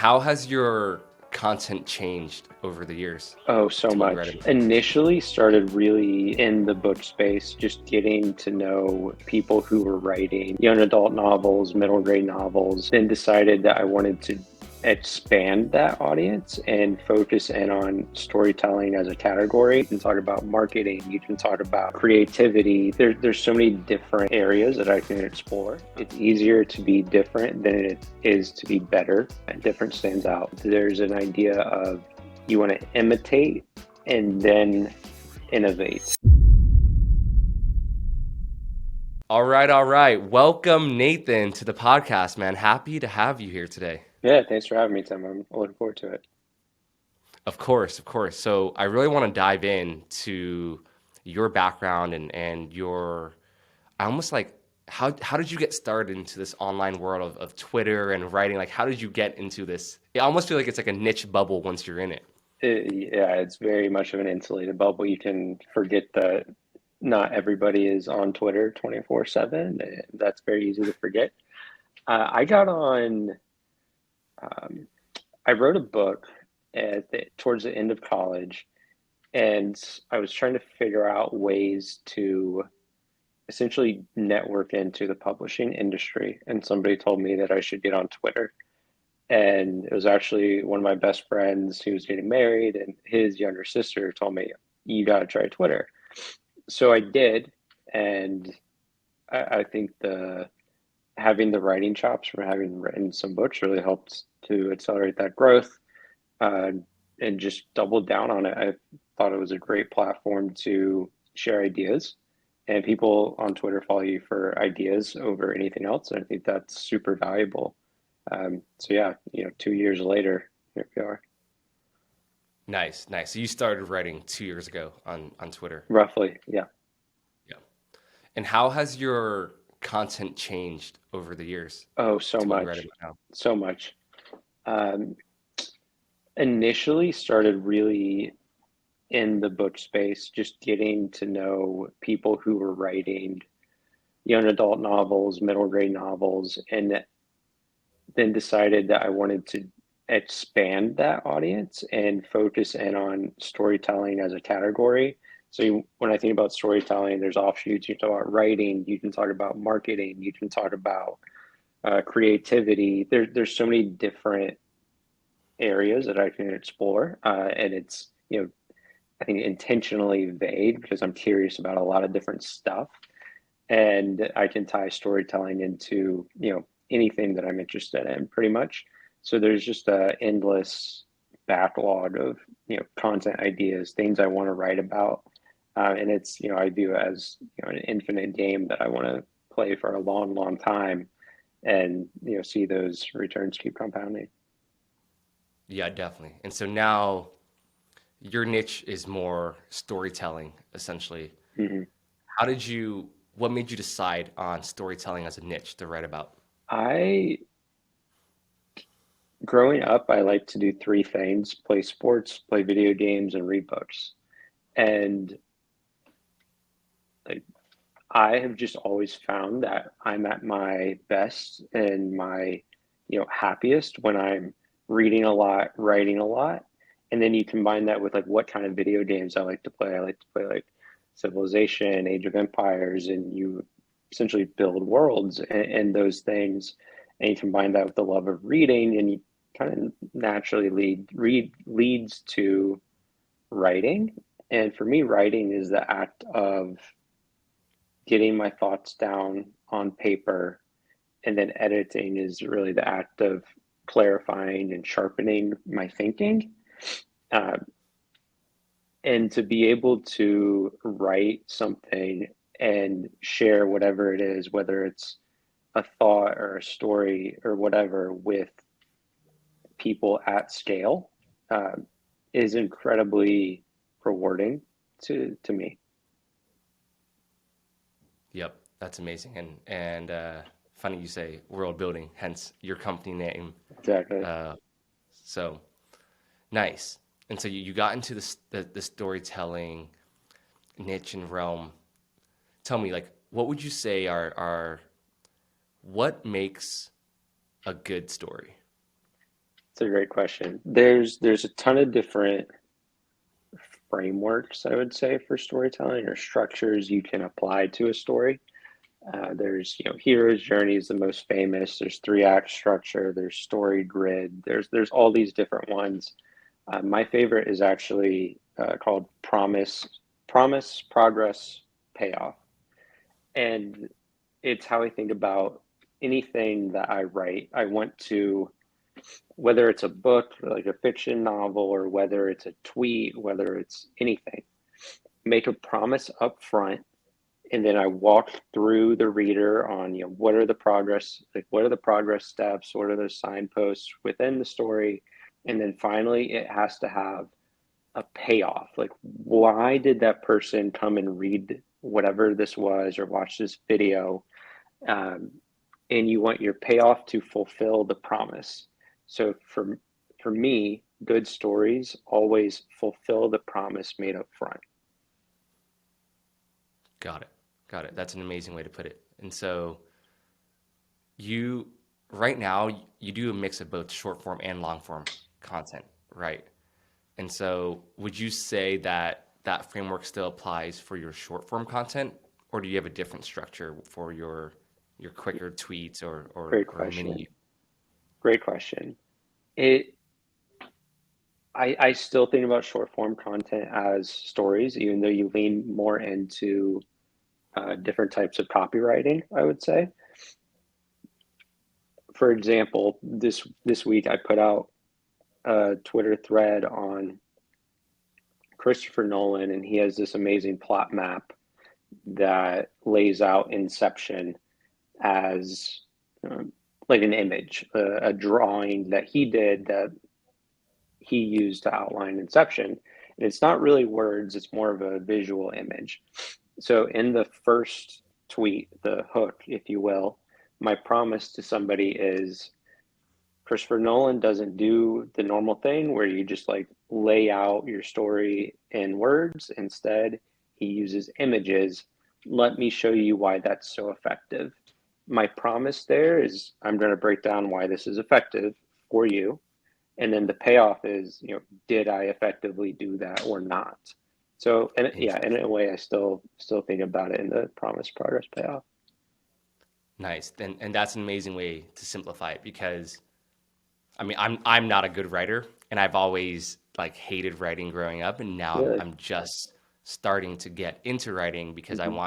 how has your content changed over the years Oh, so to what you write much. about? Initially started really in the book space, just getting to know people who were writing young adult novels, middle grade novels, then decided that I wanted to expand that audience and focus in on storytelling as a category. You can talk about marketing, you can talk about creativity. There's so many different areas that I can explore. It's easier to be different than it is to be better, and different stands out. There's an idea of you want to imitate and then innovate. All right, all right. Welcome, Nathan, to the podcast, man. Happy to have you here today. Yeah, thanks for having me, Tim. I'm looking forward to it. Of course, of course. So I really want to dive into your background and your, I almost like, how did you get started into this online world of Twitter and writing? Like, how did you get into this? I almost feel like it's like a niche bubble once you're in it. Yeah, it's very much of an insulated bubble. You can forget that not everybody is on Twitter 24/7. That's very easy to forget. I got on, um, I wrote a book towards the end of college, and I was trying to figure out ways to essentially network into the publishing industry. And somebody told me that I should get on Twitter. And it was actually one of my best friends who was getting married, and his younger sister told me, "You got to try Twitter." So I did. And I think the having the writing chops from having written some books really helped to accelerate that growth, uh, and just doubled down on it. I thought it was a great platform to share ideas, and people on Twitter follow you for ideas over anything else. And I think that's super valuable. So yeah, 2 years later, here we are. Nice, nice. So you started writing 2 years ago on Twitter. Roughly, yeah. Yeah. And how has your content changed over the years Oh, so to what you write much, about now? so much. Um, Initially started really in the book space, just getting to know people who were writing young adult novels, middle grade novels, and then decided that I wanted to expand that audience and focus in on storytelling as a category. So when I think about storytelling, there's offshoots. You can talk about writing, you can talk about marketing, you can talk about creativity. There's so many different areas that I can explore, and it's I think intentionally vague because I'm curious about a lot of different stuff, and I can tie storytelling into anything that I'm interested in pretty much. So there's just a endless backlog of content ideas, things I want to write about, and it's I view it as an infinite game that I want to play for a long, long time, and see those returns keep compounding. Yeah, definitely. And so now your niche is more storytelling, essentially. Mhm. What made you decide on storytelling as a niche to write about? I Growing up, I like to do three things: play sports, play video games, and read books. And like I have just always found that I'm at my best and my, happiest when I'm reading a lot, writing a lot. And then you combine that with like what kind of video games I like to play. I like to play like Civilization, Age of Empires, and you essentially build worlds and those things. And you combine that with the love of reading, and you kind of naturally leads to writing. And for me, writing is the act of getting my thoughts down on paper, and then editing is really the act of clarifying and sharpening my thinking. Uh, and to be able to write something and share whatever it is, whether it's a thought or a story or whatever, with people at scale, uh, is incredibly rewarding to me. Yep, that's amazing. And funny you say world building, hence your company name. Exactly. Uh, so nice. And so you got into the storytelling niche and realm. Tell me, like, what would you say are what makes a good story? It's a great question. There's a ton of different frameworks, I would say, for storytelling or structures you can apply to a story. There's, hero's journey is the most famous. There's three act structure. There's story grid. There's all these different ones. My favorite is actually called promise, progress, payoff, and it's how I think about anything that I write. I want to, whether it's a book, like a fiction novel, or whether it's a tweet, whether it's anything, make a promise up front, and then I walk through the reader on, what are the progress, like what are the progress steps, what are the signposts within the story, and then finally it has to have a payoff. Like, why did that person come and read whatever this was or watch this video? Um, and you want your payoff to fulfill the promise. So for me, good stories always fulfill the promise made up front. Got it. Got it. That's an amazing way to put it. And so you right now you do a mix of both short form and long form content, right? And so would you say that that framework still applies for your short form content, or do you have a different structure for your quicker tweets Great or mini? question. Great question. It I still think about short form content as stories, even though you lean more into different types of copywriting, I would say. For example, this week I put out a Twitter thread on Christopher Nolan, and he has this amazing plot map that lays out Inception as like an image, a drawing that he did that he used to outline Inception. And it's not really words, it's more of a visual image. So in the first tweet, the hook, if you will, my promise to somebody is Christopher Nolan doesn't do the normal thing where you just like lay out your story in words. Instead, he uses images. Let me show you why that's so effective. My promise there is I'm going to break down why this is effective for you. And then the payoff is, did I effectively do that or not? So, and yeah, in a way, I still think about it in the promise, progress, payoff. Nice. And that's an amazing way to simplify it because I mean, I'm not a good writer, and I've always like hated writing growing up, and now Really? I'm just starting to get into writing because Mm-hmm.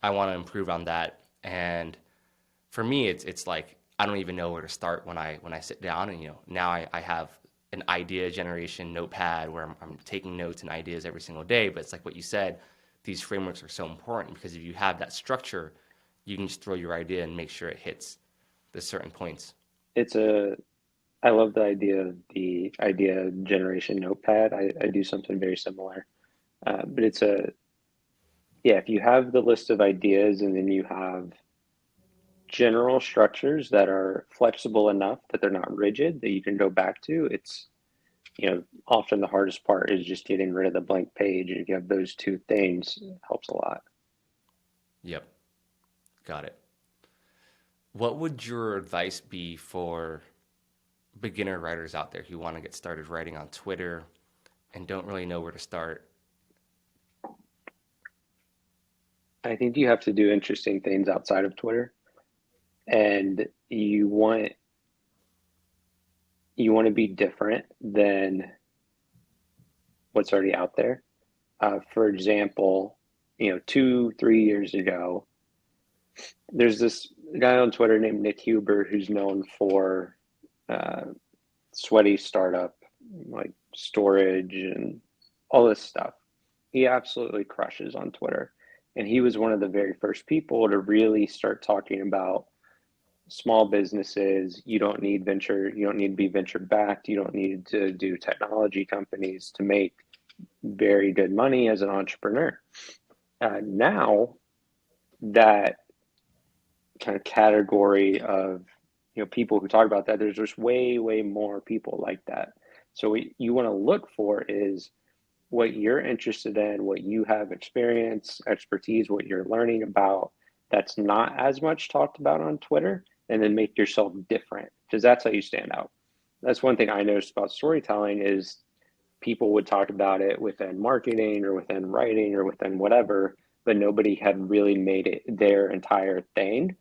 I want to improve on that. And for me, it's like I don't even know where to start when I sit down, and now I have an idea generation notepad where I'm taking notes and ideas every single day. But it's like what you said, these frameworks are so important because if you have that structure, you can just throw your idea and make sure it hits the certain points. It's a I love the idea generation notepad. I do something very similar. But yeah, if you have the list of ideas and then you have general structures that are flexible enough that they're not rigid, that you can go back to, often the hardest part is just getting rid of the blank page. And if you have those two things, it helps a lot. Yep, got it. What would your advice be for beginner writers out there who want to get started writing on Twitter and don't really know where to start? I think you have to do interesting things outside of Twitter, and you want to be different than what's already out there. For example, 2, 3 years ago, there's this guy on Twitter named Nick Huber who's known for uh, sweaty startup, like storage and all this stuff. He absolutely crushes on Twitter. And he was one of the very first people to really start talking about small businesses. You don't need to be venture backed. You don't need to do technology companies to make very good money as an entrepreneur. Now that kind of category of people who talk about that, there's just way more people like that. So what you want to look for is what you're interested in, what you have experience, expertise, what you're learning about that's not as much talked about on Twitter, and then make yourself different because that's how you stand out. that's one thing I noticed about storytelling is people would talk about it within marketing or within writing or within whatever, but nobody had really made it their entire thing.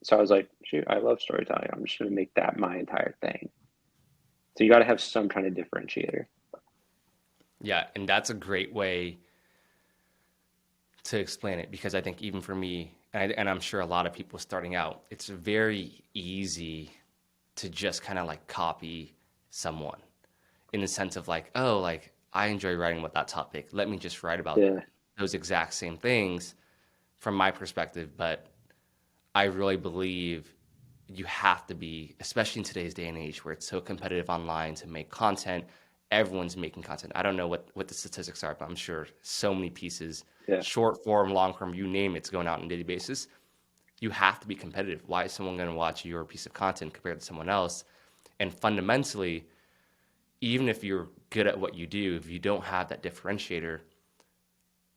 So I was like, shoot, I love storytelling. I'm just going to make that my entire thing. So you got to have some kind of differentiator. Yeah, and that's a great way to explain it because I think even for me, and I'm sure a lot of people starting out, it's very easy to just kind of like copy someone in the sense of like, oh, like I enjoy writing about that topic. Let me just write about Yeah, those exact same things from my perspective. But I really believe you have to be, especially in today's day and age where it's so competitive online to make content. Everyone's making content. I don't know what the statistics are, but I'm sure so many pieces, yeah, short form, long form, you name it's going out on a daily basis. You have to be competitive. Why is someone going to watch your piece of content compared to someone else? And fundamentally, even if you're good at what you do, if you don't have that differentiator,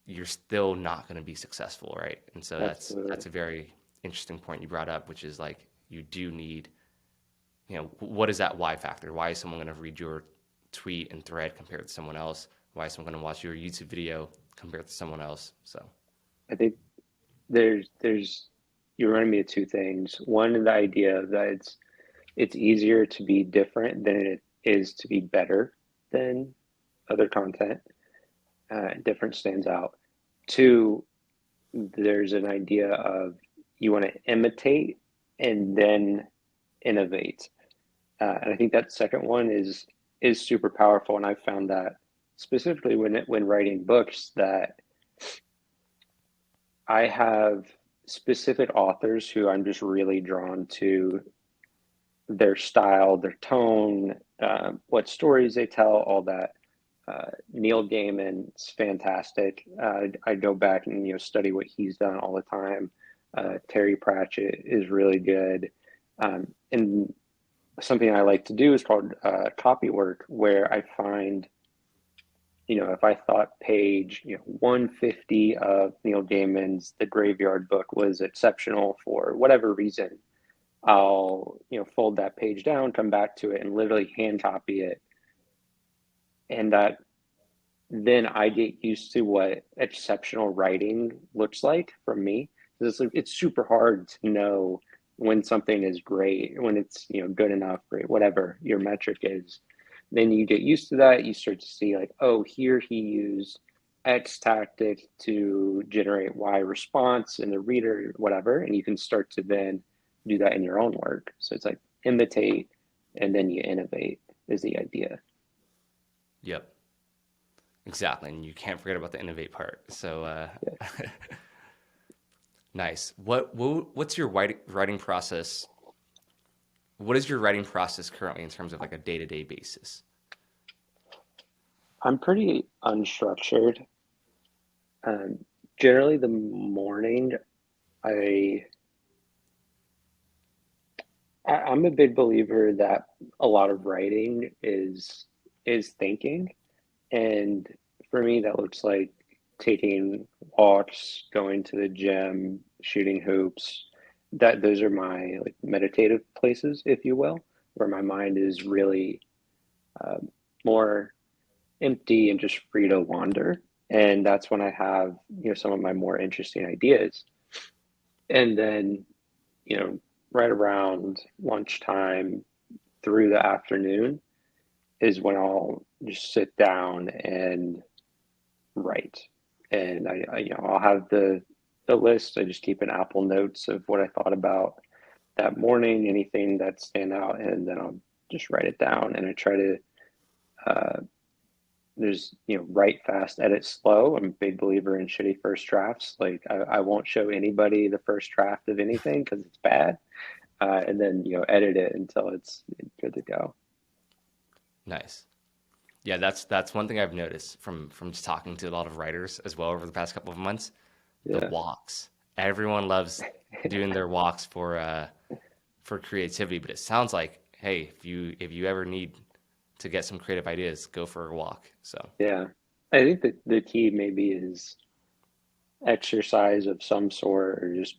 you're still not going to be successful, right? And so that's absolutely. a very interesting point you brought up, which is like you do need, what is that why factor? Why is someone going to read your tweet and thread compared to someone else? Why is someone going to watch your YouTube video compared to someone else? So, I think there's you reminded me of two things. One, the idea that it's easier to be different than it is to be better than other content. Different stands out. Two, there's an idea of you want to imitate and then innovate. And I think that second one is super powerful. And I found that specifically when writing books that I have specific authors who I'm just really drawn to their style, their tone, what stories they tell, all that. Neil Gaiman's fantastic. I go back and study what he's done all the time. Terry Pratchett is really good, and something I like to do is called copy work, where I find if I thought page 150 of Neil Gaiman's The Graveyard Book was exceptional for whatever reason, I'll fold that page down, come back to it, and literally hand copy it, and that then I get used to what exceptional writing looks like from me. It's super hard to know when something is great, when it's good enough, great, whatever your metric is. Then you get used to that. You start to see like, oh, here he used X tactic to generate Y response in the reader, whatever, and you can start to then do that in your own work. So it's like imitate and then you innovate is the idea. yep, exactly. And you can't forget about the innovate part. So, Yeah. nice. What's your writing process? What is your writing process currently in terms of like a day to day basis? I'm pretty unstructured. Um, Generally, the morning, I, I'm a big believer that a lot of writing is thinking, and for me, that looks like taking walks, going to the gym, shooting hoops. That those are my like meditative places, if you will, where my mind is really um, more empty and just free to wander. And that's when I have, some of my more interesting ideas. And then, you know, right around lunchtime through the afternoon is when I'll just sit down and write. And I'll have the list. I just keep an Apple Notes of what I thought about that morning, anything that stand out, and then I'll just write it down. And I try to uh, there's write fast, edit slow. I'm a big believer in shitty first drafts. Like I won't show anybody the first draft of anything because it's bad, and then edit it until it's good to go. Nice. Yeah, that's one thing I've noticed from just talking to a lot of writers as well over the past couple of months. The Yeah, walks. Everyone loves doing their walks for creativity, but it sounds like, hey, if you ever need to get some creative ideas, go for a walk. So, yeah. I think that the key maybe is exercise of some sort, or just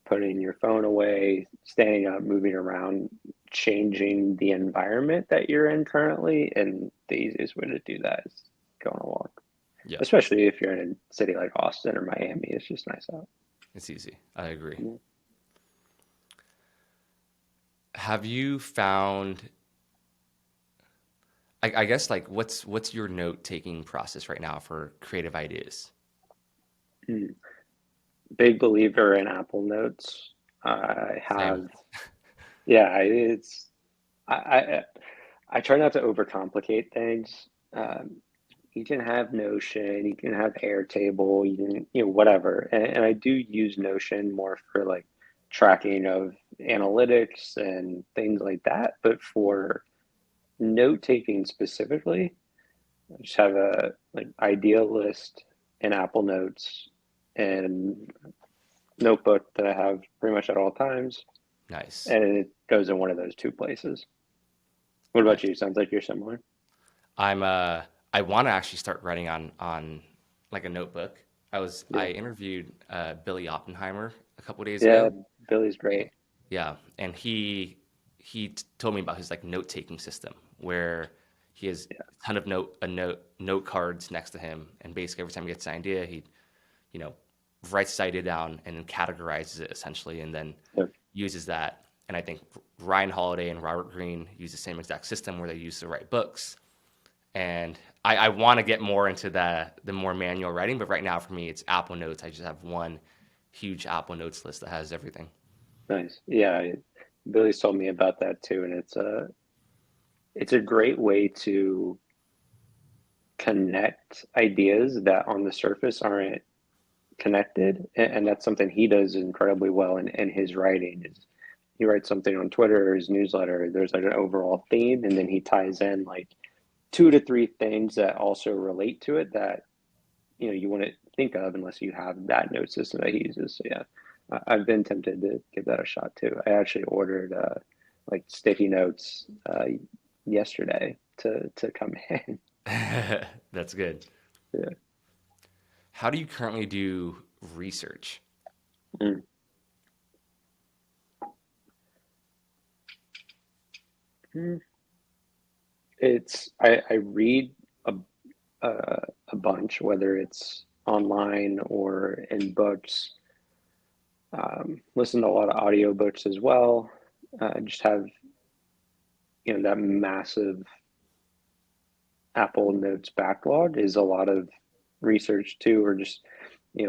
putting your phone away, standing up, moving around, changing the environment that you're in currently. And the easiest way to do that is go on a walk, Yeah, especially if you're in a city like Austin or Miami. It's just nice out. it's easy. I agree. Yeah. Have you found, I guess, like what's your note taking process right now for creative ideas? Mm. Big believer in Apple Notes. I Same. have, yeah, it's, I, I, I try not to overcomplicate things. Um, you can have Notion, you can have Airtable, you can, whatever. And I do use Notion more for like tracking of analytics and things like that. But for note taking specifically, I just have a like idea list in Apple Notes and notebook that I have pretty much at all times, Nice. and it goes in one of those two places. What about Nice. you? Sounds like you're similar. I'm I want to actually start writing on like a notebook. I Yeah, interviewed Billy Oppenheimer a couple days yeah. ago. Billy's great. Yeah, and told me about his like note taking system where he has a ton of note cards next to him, and basically every time he gets an idea, he you know writes his idea down and then categorizes it essentially, and then Yeah, uses that. And I think Ryan Holiday and Robert Greene use the same exact system where they use to write books. And I want to get more into the more manual writing, but right now for me it's Apple Notes. I just have one huge Apple Notes list that has everything. nice. Yeah, Billy's told me about that too, and it's a great way to connect ideas that on the surface aren't connected, and that's something he does incredibly well in his writing. Is he writes something on Twitter or his newsletter? There's like an overall theme, and then he ties in like two to three things that also relate to it that you wouldn't think of unless you have that note system that he uses. So yeah, I've been tempted to give that a shot too. I actually ordered like sticky notes yesterday to come in. That's good. Yeah. How do you currently do research? Mm. Mm. I read a a bunch, whether it's online or in books. Listen to a lot of audiobooks as well. Just have that massive Apple Notes backlog is a lot of research too, or just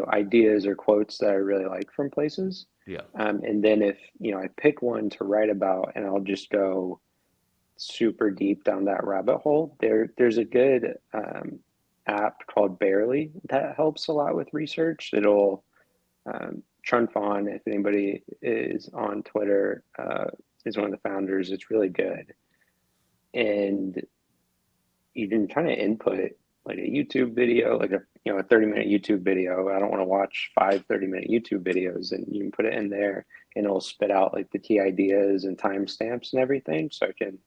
ideas or quotes that I really like from places. Yeah. And then if I pick one to write about, and I'll just go super deep down that rabbit hole. There's a good app called Barely that helps a lot with research. It'll Chun Fan, if anybody is on Twitter, is one of the founders. It's really good, and you can kind of input like a YouTube video, like a 30-minute YouTube video. I don't want to watch 30-minute YouTube videos, and you can put it in there, and it'll spit out like the key ideas and timestamps and everything, so I can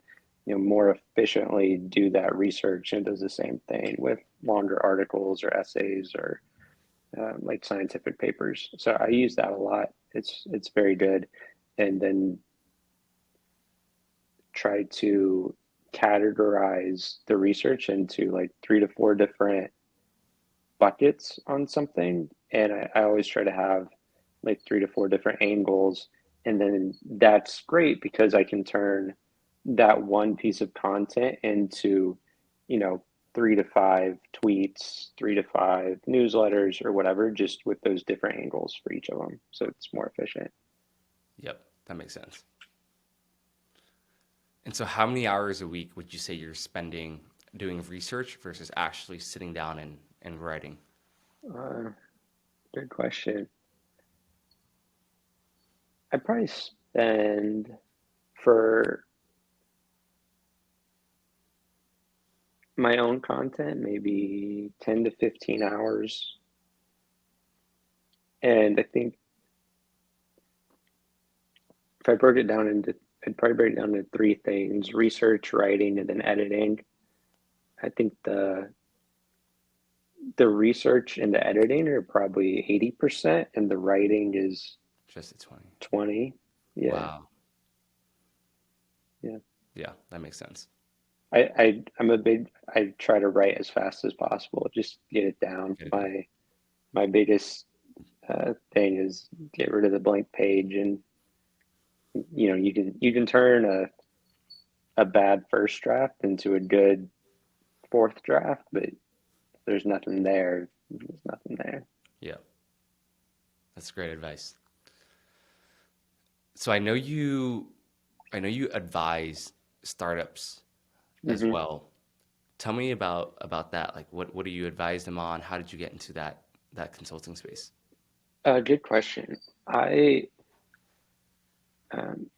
more efficiently do that research. And it does the same thing with longer articles or essays or like scientific papers. So I use that a lot. It's very good, and then try to categorize the research into like 3 to 4 different buckets on something. And I always try to have like 3 to 4 different angles. And then that's great because I can turn that one piece of content into, you know, 3 to 5 tweets, 3 to 5 newsletters or whatever, just with those different angles for each of them. So it's more efficient. Yep. That makes sense. And so, how many hours a week would you say you're spending doing research versus actually sitting down and writing? Uh, Good question. I probably spend for my own content maybe 10 to 15 hours. And I think if I broke it down into, I'd probably break it down into three things: research, writing, and then editing. I think the research and the editing are probably 80%, and the writing is Just at 20. 20. Yeah. Wow. Yeah, that makes sense. I try to write as fast as possible, just get it down. Get it done. My biggest thing is get rid of the blank page, and you can turn a bad first draft into a good fourth draft, but if there's nothing there, there's nothing there. Yeah, that's great advice. So I know you advise startups as Hmm. well. Tell me about that. Like what do you advise them on? How did you get into that consulting space? Good question. Um,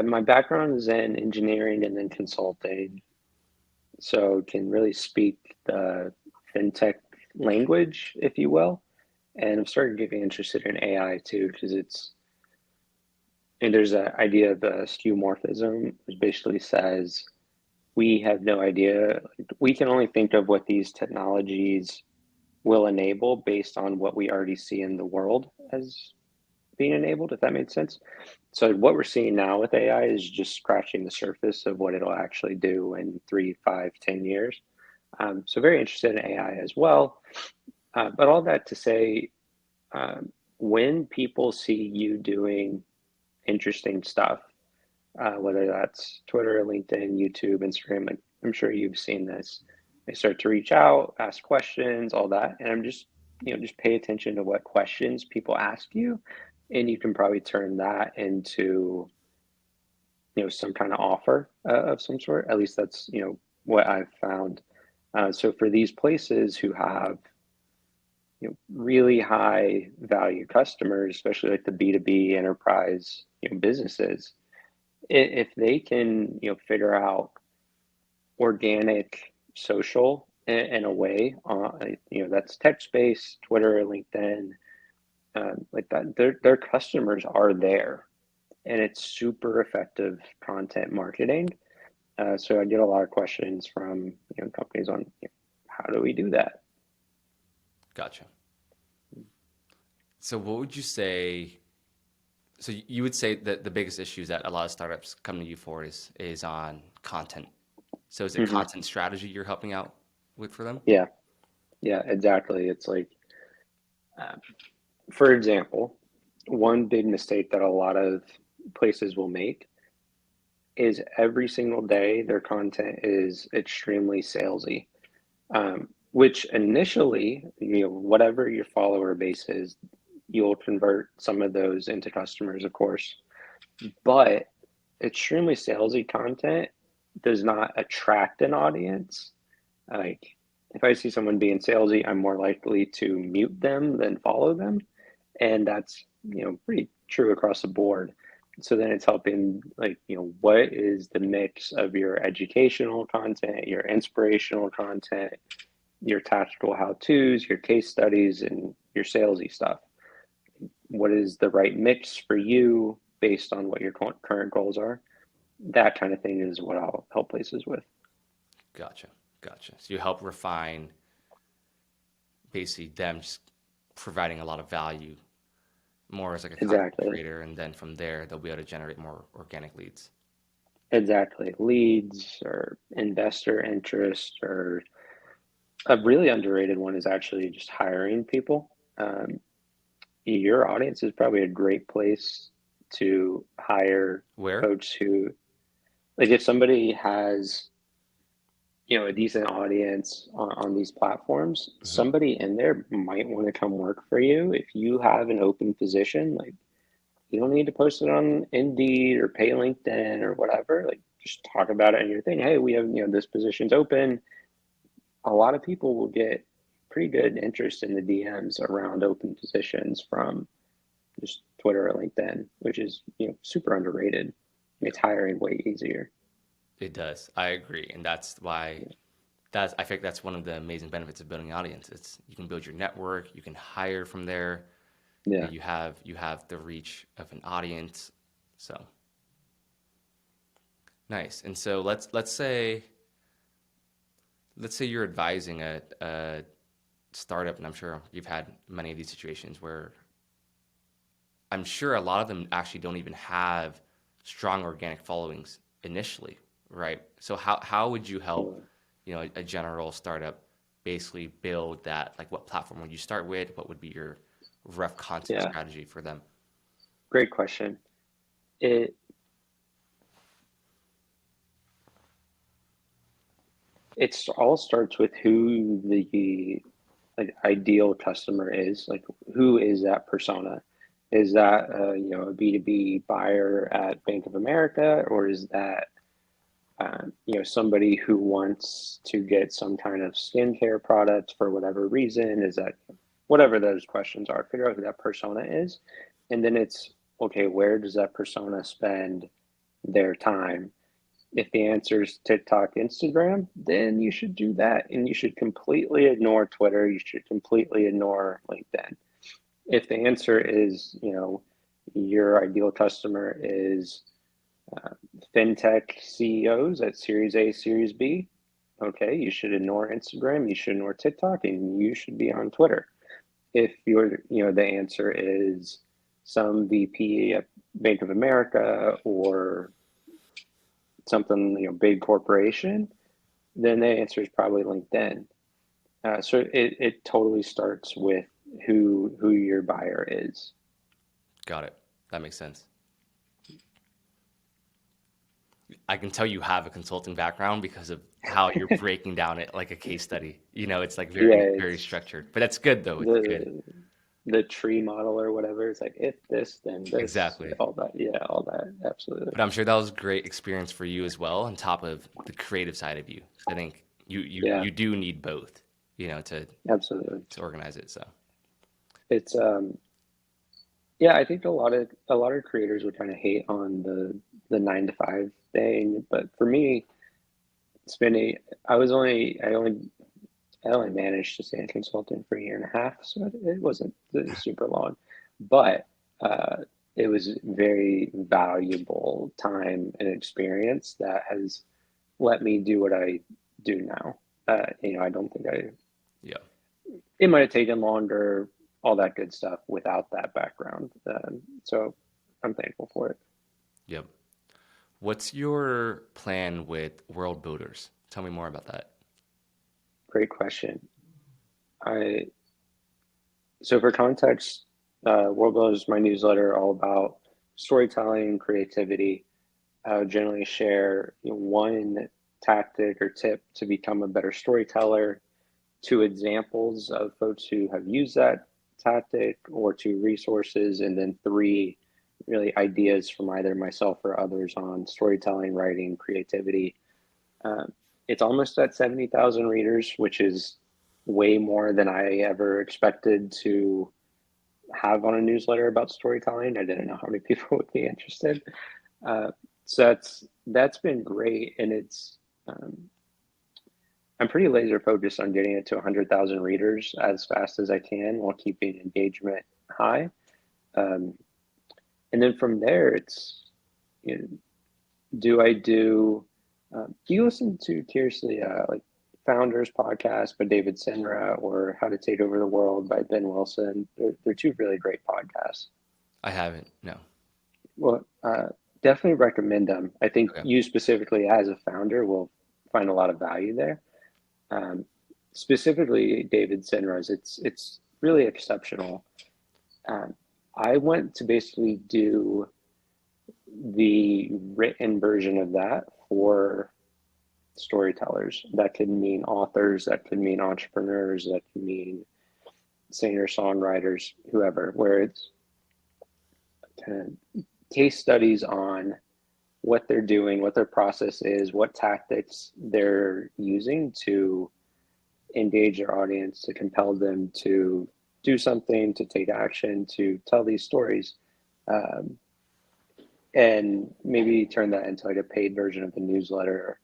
my background is in engineering and then consulting, so can really speak the fintech language, if you will. And I've started getting interested in AI too, because and there's an idea of skeuomorphism, which basically says we have no idea. We can only think of what these technologies will enable based on what we already see in the world as being enabled, if that makes sense. So what we're seeing now with AI is just scratching the surface of what it'll actually do in 3, 5, 10 years. So very interested in AI as well. But all that to say, when people see you doing interesting stuff, whether that's Twitter, LinkedIn, YouTube, Instagram, like I'm sure you've seen this, they start to reach out, ask questions, all that. And I'm just, just pay attention to what questions people ask you. And you can probably turn that into, some kind of offer of some sort. At least that's, what I've found. So for these places who have really high value customers, especially like the B2B enterprise, businesses, if they can, figure out organic social in a way, that's text based, Twitter, LinkedIn, like that, their customers are there, and it's super effective content marketing. So I get a lot of questions from companies on how do we do that? Gotcha. So what would you say? So you would say that the biggest issues that a lot of startups come to you for is on content. So is it Hmm. content strategy you're helping out with for them? Yeah, yeah, exactly. It's like, uh, for example, one big mistake that a lot of places will make is every single day their content is extremely salesy, which initially, whatever your follower base is, you'll convert some of those into customers, of course. But extremely salesy content does not attract an audience. Like, if I see someone being salesy, I'm more likely to mute them than follow them. And that's, pretty true across the board. So then it's helping, like, what is the mix of your educational content, your inspirational content, your tactical how-tos, your case studies, and your salesy stuff? What is the right mix for you based on what your current goals are? That kind of thing is what I'll help places with. Gotcha. Gotcha. So you help refine basically them just providing a lot of value more as like a content Exactly. creator, and then from there they'll be able to generate more organic leads. Exactly. Leads or investor interest, or a really underrated one is actually just hiring people. Um, your audience is probably a great place to hire Where? folks who, like, if somebody has, a decent audience on these platforms, Hmm. somebody in there might want to come work for you. If you have an open position, like, you don't need to post it on Indeed or pay LinkedIn or whatever. Like, just talk about it in your thing. Hey, we have, this position's open. A lot of people will get pretty good interest in the DMs around open positions from just Twitter or LinkedIn, which is, super underrated. Yeah, Makes hiring way easier. it does. I agree, and that's why that's I think that's one of the amazing benefits of building an audience. It's you can build your network, you can hire from there. Yeah. You have the reach of an audience. So nice. And so let's say you're advising a startup, and I'm sure you've had many of these situations where I'm sure a lot of them actually don't even have strong organic followings initially, right? So how would you help, Sure. a general startup basically build that? Like, what platform would you start with? What would be your rough content Yeah, strategy for them? great question. It it's all starts with who the like ideal customer is. Like, who is that persona? Is that a B2B buyer at Bank of America, or is that somebody who wants to get some kind of skincare product for whatever reason? Is that whatever those questions are? Figure out who that persona is, and then it's okay. Where does that persona spend their time? If the answer is TikTok, Instagram, then you should do that, and you should completely ignore Twitter. You should completely ignore LinkedIn. If the answer is, your ideal customer is fintech CEOs at Series A, Series B, okay, you should ignore Instagram, you should ignore TikTok, and you should be on Twitter. If the answer is some VP at Bank of America or something, big corporation, then the answer is probably LinkedIn. So it totally starts with who your buyer is. Got it. That makes sense. I can tell you have a consulting background because of how you're breaking down it like a case study. It's like Yeah, very, very it's structured. But that's good though. It's good. the tree model or whatever. It's like if this, then this, Exactly. all that. Yeah, all that. Absolutely. But I'm sure that was a great experience for you as well, on top of the creative side of you. 'Cause I think Yeah, you do need both, absolutely. to organize it. So It's yeah, I think a lot of creators would kind of hate on the 9 to 5 thing, but for me, spending I only managed to stay in consulting for a year and a half, so it wasn't super long, but uh, it was very valuable time and experience that has let me do what I do now. I don't think yeah, it might have taken longer, all that good stuff without that background. So I'm thankful for it. yep. What's your plan with World Builders? Tell me more about that. Great question. I So for context, World Builder is my newsletter all about storytelling, creativity. I would generally share one tactic or tip to become a better storyteller, two examples of folks who have used that tactic, or two resources, and then three really ideas from either myself or others on storytelling, writing, creativity. Um, it's almost at 70,000 readers, which is way more than I ever expected to have on a newsletter about storytelling. I didn't know how many people would be interested. Uh, so that's been great, and um, I'm pretty laser focused on getting it to 100,000 readers as fast as I can while keeping engagement high. Um, and then from there, it's you know, do I do you listen to curiously like Founders podcast by David Senra or How to Take Over the World by Ben Wilson? They're two really great podcasts. I haven't. No. Well, definitely recommend them. I think Okay. you specifically as a founder will find a lot of value there. Um, Specifically, David Senra's, it's really exceptional. Um, I went to basically do the written version of that for storytellers. That could mean authors, that could mean entrepreneurs, that could mean singer songwriters, whoever, where it's kind of case studies on what they're doing, what their process is, what tactics they're using to engage their audience, to compel them to do something, to take action, to tell these stories. Um, and maybe turn that into like a paid version of the newsletter.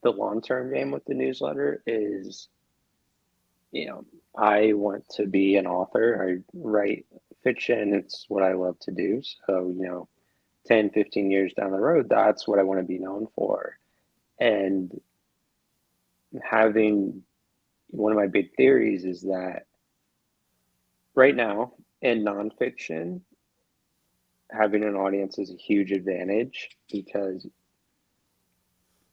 The long-term game with the newsletter is, you know, I want to be an author. I write fiction. It's what I love to do. So, 10, 15 years down the road, that's what I want to be known for. And having one of my big theories is that right now in nonfiction, having an audience is a huge advantage because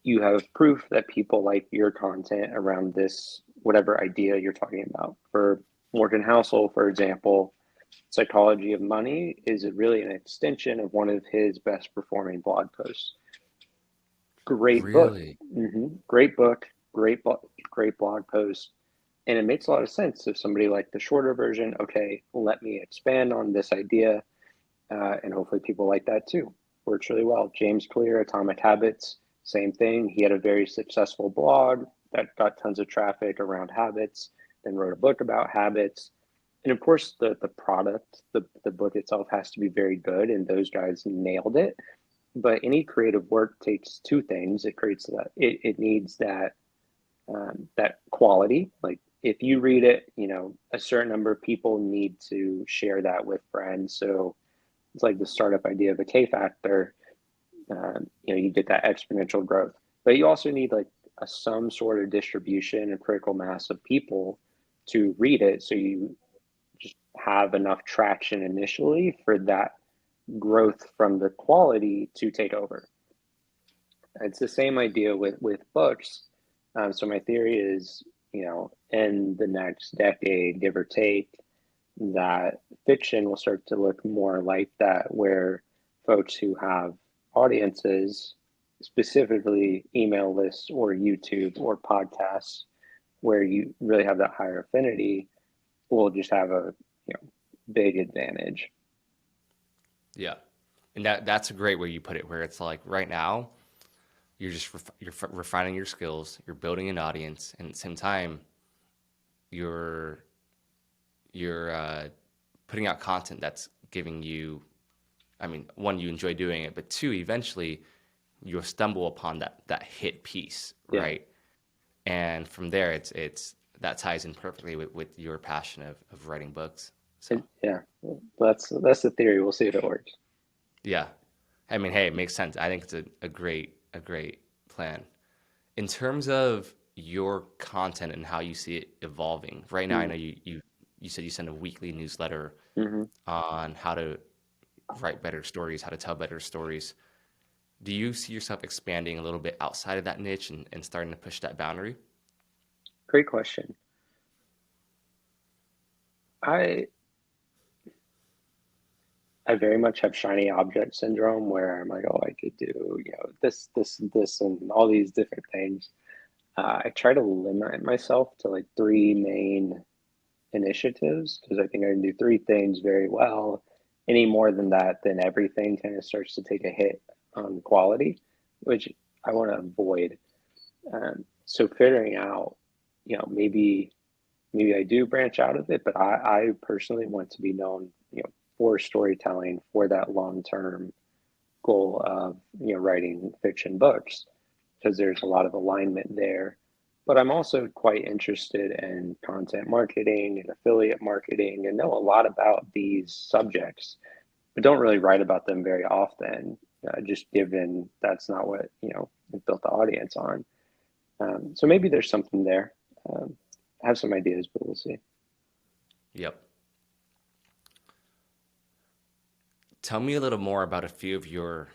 you have proof that people like your content around this, whatever idea you're talking about. For Morgan Housel, for example, Psychology of Money is really an extension of one of his best performing blog posts. Great book. Really? Great book, great blog post. And it makes a lot of sense if somebody liked the shorter version. Okay, let me expand on this idea, and hopefully people like that too. Works really well. James Clear, Atomic Habits, same thing. He had a very successful blog that got tons of traffic around habits, then wrote a book about habits. And of course, the product, the book itself has to be very good, and those guys nailed it. But any creative work takes two things. It creates that it needs that quality. Like if you read it, a certain number of people need to share that with friends. So it's like the startup idea of a K factor. You get that exponential growth, but you also need like some sort of distribution and critical mass of people to read it. So you just have enough traction initially for that growth from the quality to take over. It's the same idea with books. So my theory is, in the next decade, give or take, that fiction will start to look more like that, where folks who have audiences, specifically email lists or YouTube or podcasts, where you really have that higher affinity, will just have a big advantage. Yeah. And that's a great way you put it, where it's like right now you're just refining your skills, you're building an audience, and at the same time you're putting out content that's giving you, I mean, one, you enjoy doing it, but two, eventually you'll stumble upon that hit piece, Yeah. right? And from there, it's that ties in perfectly with your passion of writing books. So Yeah, that's the theory. We'll see if it works. yeah, I mean, hey, it makes sense. I think it's a great plan. In terms of your content and how you see it evolving, right now I know you said you send a weekly newsletter Mm-hmm. on how to write better stories, how to tell better stories. Do you see yourself expanding a little bit outside of that niche and starting to push that boundary? Great question. I I very much have shiny object syndrome where I'm like, oh, I could do, this, and all these different things. I try to limit myself to like three main initiatives because I think I can do three things very well. Any more than that, then everything kind of starts to take a hit on quality, which I want to avoid. So figuring out, maybe I do branch out of it, but I personally want to be known, for storytelling, for that long term goal of writing fiction books, because there's a lot of alignment there. But I'm also quite interested in content marketing and affiliate marketing and know a lot about these subjects, but don't really write about them very often, just given that's not what, I've built the audience on. So maybe there's something there. I have some ideas, but we'll see. Yep. Tell me a little more about a few of your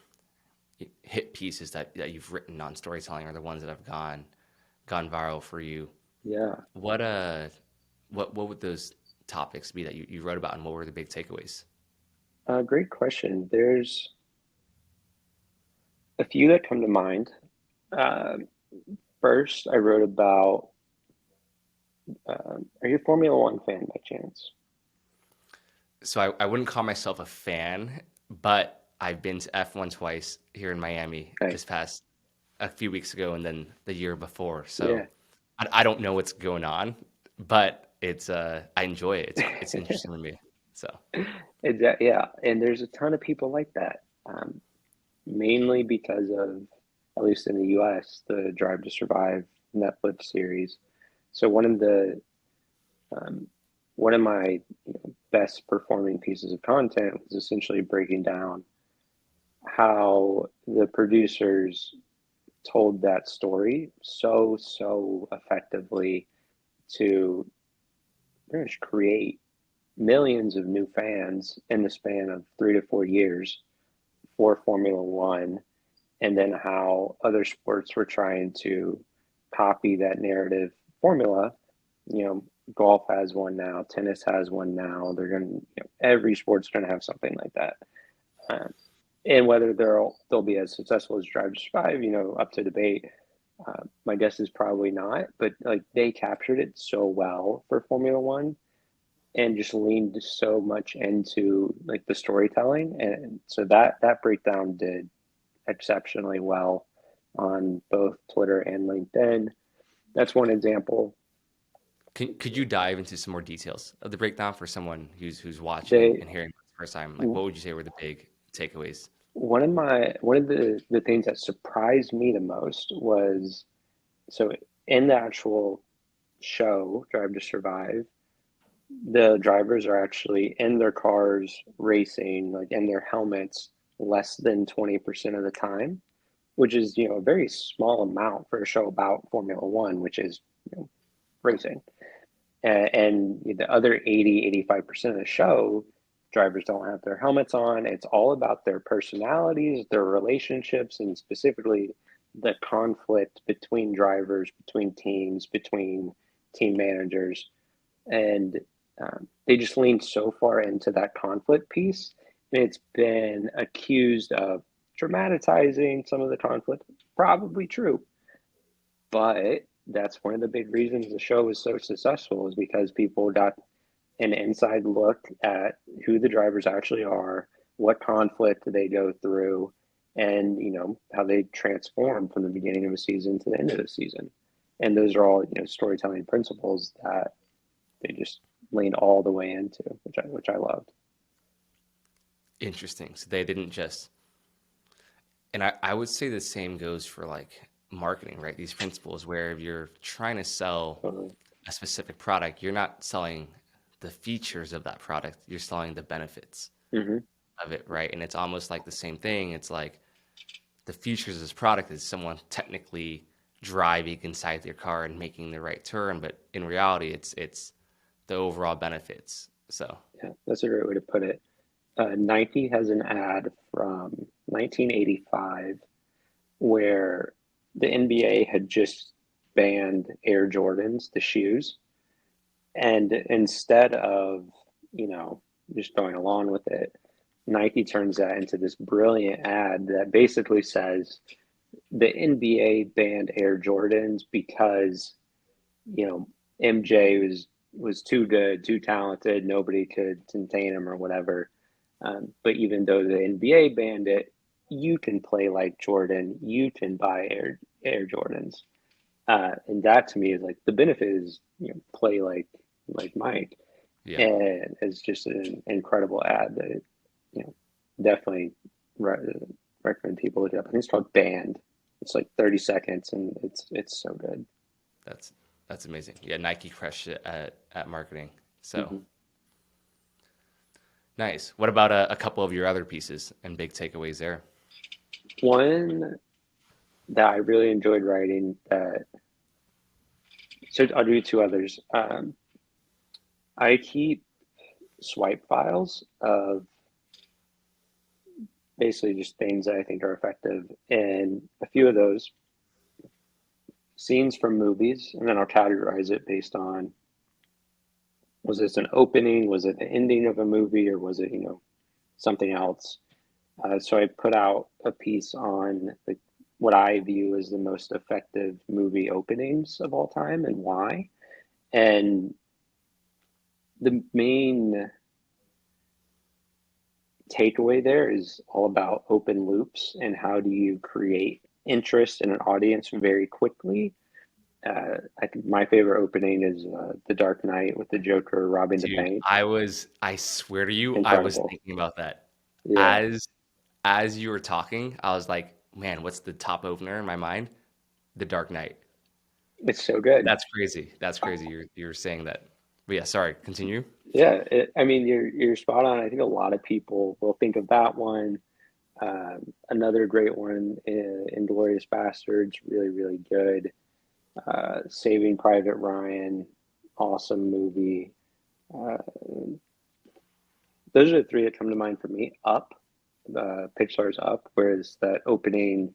hit pieces that you've written on storytelling, or the ones that have gone viral for you. Yeah, What would those topics be that you wrote about, and what were the big takeaways? great question. There's a few that come to mind. Uh, First, I wrote about. Are you a Formula One fan by chance? So I wouldn't call myself a fan, but I've been to F1 twice here in Miami this Nice. past a few weeks ago, and then the year before. So Yeah. I don't know what's going on, but it's I enjoy it. It's interesting to me. So Exactly. Yeah, and there's a ton of people like that, mainly because of, at least in the U.S., the Drive to Survive Netflix series. So um, one of my best performing pieces of content was essentially breaking down how the producers told that story so effectively to pretty much create millions of new fans in the span of 3 to 4 years for Formula One, and then how other sports were trying to copy that narrative formula. You know, golf has one now, tennis has one now. They're going to, every sport's going to have something like that. Um, and whether they'll be as successful as Drive to Survive, up to debate. My guess is probably not, but like they captured it so well for Formula One and just leaned so much into like the storytelling, and so that breakdown did exceptionally well on both Twitter and LinkedIn. That's one example. Could you dive into some more details of the breakdown for someone who's watching They and hearing for the first time? Like, what would you say were the big takeaways? one of the things that surprised me the most was, so in the actual show Drive to Survive, the drivers are actually in their cars racing, like in their helmets, less than 20% of the time, which is, a very small amount for a show about Formula One, which is, racing. And the other 80, 85% of the show, drivers don't have their helmets on. It's all about their personalities, their relationships, and specifically the conflict between drivers, between teams, between team managers. And they just lean so far into that conflict piece. And it's been accused of dramatizing some of the conflict. Probably true. But that's one of the big reasons the show was so successful, is because people got an inside look at who the drivers actually are, what conflict they go through, and how they transform from the beginning of a season to the end of the season. And those are all storytelling principles that they just leaned all the way into, which I loved. Interesting. So they didn't just, and I would say the same goes for like marketing, right? These principles where if you're trying to sell Totally. a specific product, you're not selling the features of that product, you're selling the benefits Hmm. of it, right? And it's almost like the same thing. It's like the features of this product is someone technically driving inside their car and making the right turn, but in reality, it's the overall benefits. So Yeah, that's a great way to put it. Nike has an ad from 1985 where the NBA had just banned Air Jordans, the shoes. And instead of, just going along with it, Nike turns that into this brilliant ad that basically says the NBA banned Air Jordans because, MJ was too good, too talented, nobody could contain him or whatever. But even though the NBA banned it, you can play like Jordan, you can buy Air Jordans. And that to me is like the benefit is, play like Mike, yeah, and it's just an incredible ad that definitely re- recommend people look it up. I think it's called Band. It's like 30 seconds, and it's so good. that's that's amazing. Yeah, Nike crushed it at marketing. So Hmm. nice. What about a couple of your other pieces and big takeaways there? One that I really enjoyed writing, so I'll do two others. I keep swipe files of basically just things that I think are effective, and a few of those scenes from movies, and then I'll categorize it based on, was this an opening, was it the ending of a movie, or was it something else. So I put out a piece on what I view as the most effective movie openings of all time and why. And the main takeaway there is all about open loops and how do you create interest in an audience very quickly. I think my favorite opening is The Dark Knight with the Joker robbing the Dude, bank. I swear to you, I was Incredible. thinking about that. Yeah, As as you were talking, I was like, man, what's the top opener in my mind? The Dark Knight. it's so good. That's crazy. That's crazy. You're saying that. But yeah, sorry, continue. Yeah, I mean, you're spot on. I think a lot of people will think of that one. Another great one, Inglorious Bastards, really, really good. Saving Private Ryan, awesome movie. Uh, those are the three that come to mind for me. Up, Pixar's Up, whereas that opening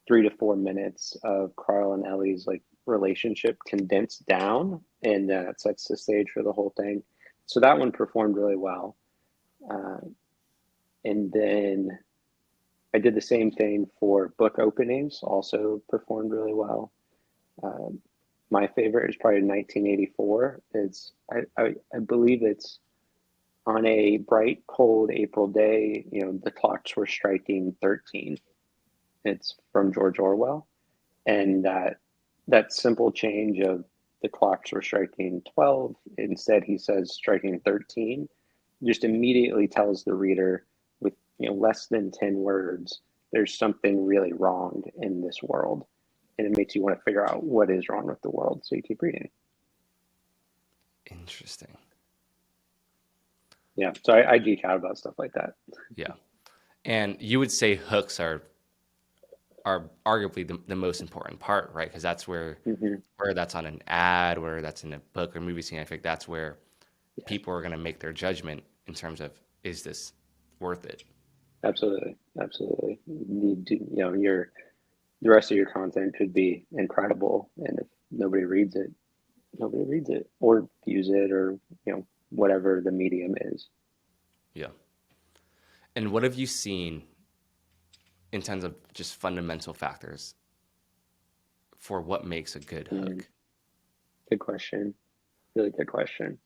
3 to 4 minutes of Carl and Ellie's like relationship condensed down, and it sets the stage for the whole thing. So that one performed really well. Uh, and then I did the same thing for book openings, also performed really well. Um, my favorite is probably 1984. I believe it's on a bright, cold April day, the clocks were striking 13. It's from George Orwell. And that simple change of the clocks were striking 12, instead he says striking 13, just immediately tells the reader with less than 10 words, there's something really wrong in this world. And it makes you want to figure out what is wrong with the world. So you keep reading. Interesting. Yeah. So I geek out about stuff like that. Yeah. And you would say hooks are arguably the most important part, right? Because that's where that's on an ad, where that's in a book or movie scene. I think that's where people are going to make their judgment in terms of, is this worth it? Absolutely. Absolutely. The rest of your content could be incredible. And if nobody reads it or views it, or, whatever the medium is. Yeah. And what have you seen in terms of just fundamental factors for what makes a good hook? Good question. Really good question.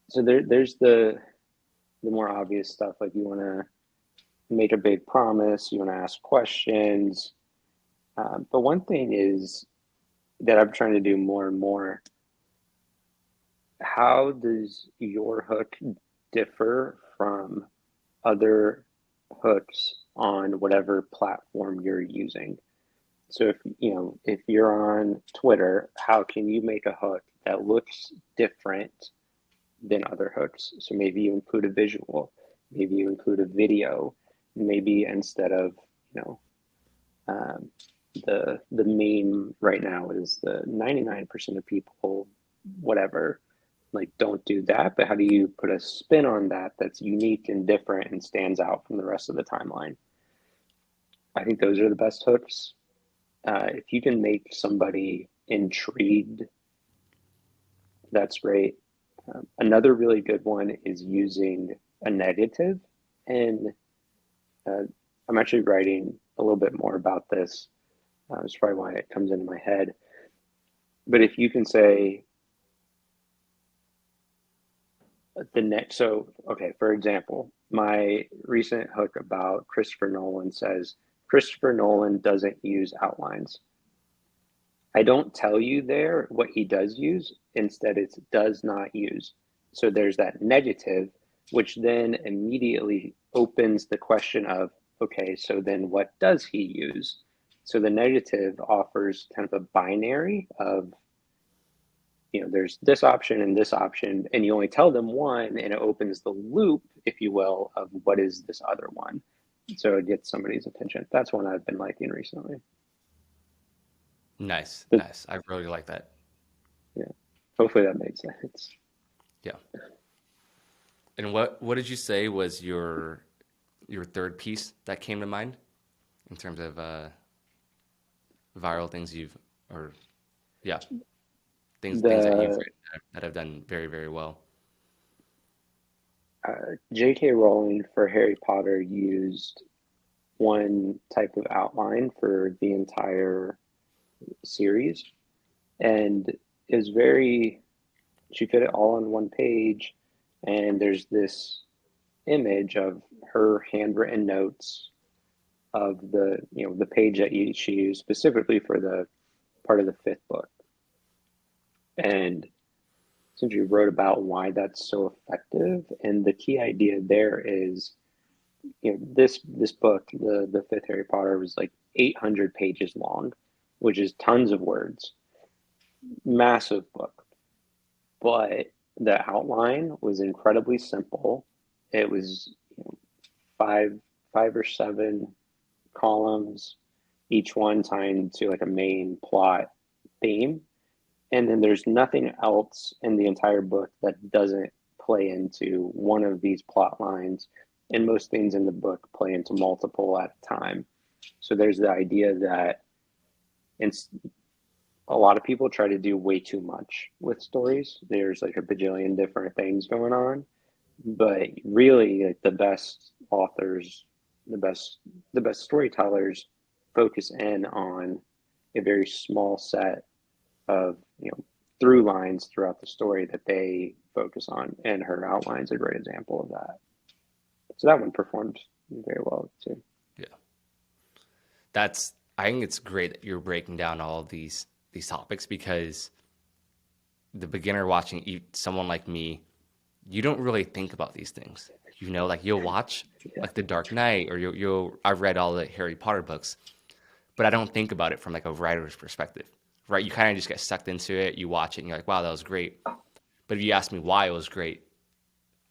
So there's the more obvious stuff, like you want to make a big promise, you want to ask questions. But one thing is that I'm trying to do more and more, how does your hook differ from other hooks on whatever platform you're using? So if you're on Twitter, how can you make a hook that looks different than other hooks? So maybe you include a visual, maybe you include a video, maybe instead of um, the meme right now is the 99% of people, whatever, like, don't do that. But how do you put a spin on that that's unique and different and stands out from the rest of the timeline? I think those are the best hooks. If you can make somebody intrigued, that's great. Another really good one is using a negative. And I'm actually writing a little bit more about this. That's probably why it comes into my head. But if you can say for example, my recent hook about Christopher Nolan says, Christopher Nolan doesn't use outlines. I don't tell you there what he does use. Instead, it's does not use. So there's that negative, which then immediately opens the question of, okay, so then what does he use? So the negative offers kind of a binary of, there's this option and this option, and you only tell them one, and it opens the loop, if you will, of what is this other one. So it gets somebody's attention. That's one I've been liking recently. Nice. I really like that. Yeah. Hopefully that made sense. Yeah. And what did you say was your third piece that came to mind in terms of viral things things that you've written that have done very, very well? J.K. Rowling for Harry Potter used one type of outline for the entire series, and she fit it all on one page, and there's this image of her handwritten notes of the page that she used specifically for the part of the fifth book. And since you wrote about why that's so effective, and the key idea there is, this book, the fifth Harry Potter, was like 800 pages long, which is tons of words, massive book. But the outline was incredibly simple. It was five or seven columns, each one tying to like a main plot, theme, and then there's nothing else in the entire book that doesn't play into one of these plot lines, and most things in the book play into multiple at a time. So there's the idea that it's, a lot of people try to do way too much with stories. There's like a bajillion different things going on, but really, like the best authors, the best the best storytellers focus in on a very small set of, through lines throughout the story that they focus on, and her outline's a great example of that. So that one performed very well too. Yeah. That's I think it's great that you're breaking down all of these topics because the beginner watching someone like me, you don't really think about these things. Like you'll watch Yeah. like The Dark Knight or you'll I've read all the Harry Potter books, but I don't think about it from like a writer's perspective, right? You kind of just get sucked into it, you watch it and you're like, wow, that was great. But if you ask me why it was great,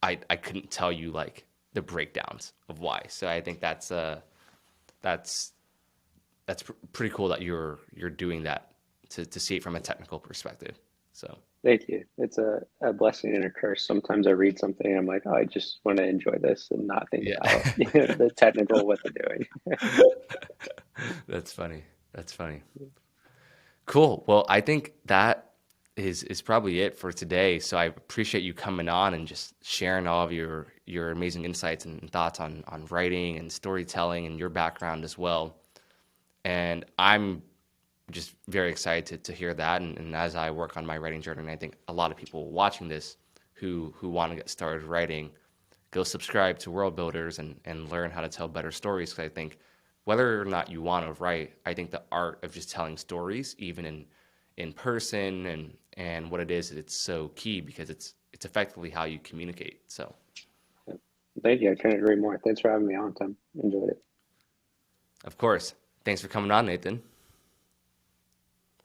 I couldn't tell you like the breakdowns of why. So I think that's pretty cool that you're doing that to see it from a technical perspective. So Thank you. It's a blessing and a curse. Sometimes I read something and I'm like, oh, I just want to enjoy this and not think yeah, about the technical what they're doing. that's funny. That's funny. Cool. Well, I think that is probably it for today. So I appreciate you coming on and just sharing all of your amazing insights and thoughts on writing and storytelling and your background as well. And I'm just very excited to hear that. And as I work on my writing journey, and I think a lot of people watching this who want to get started writing, go subscribe to World Builders and learn how to tell better stories. Because I think whether or not you want to write, I think the art of just telling stories, even in person and what it is, it's so key because it's effectively how you communicate. So, Thank you. I couldn't agree more. Thanks for having me on, Tim. Enjoyed it. of course, thanks for coming on, Nathan.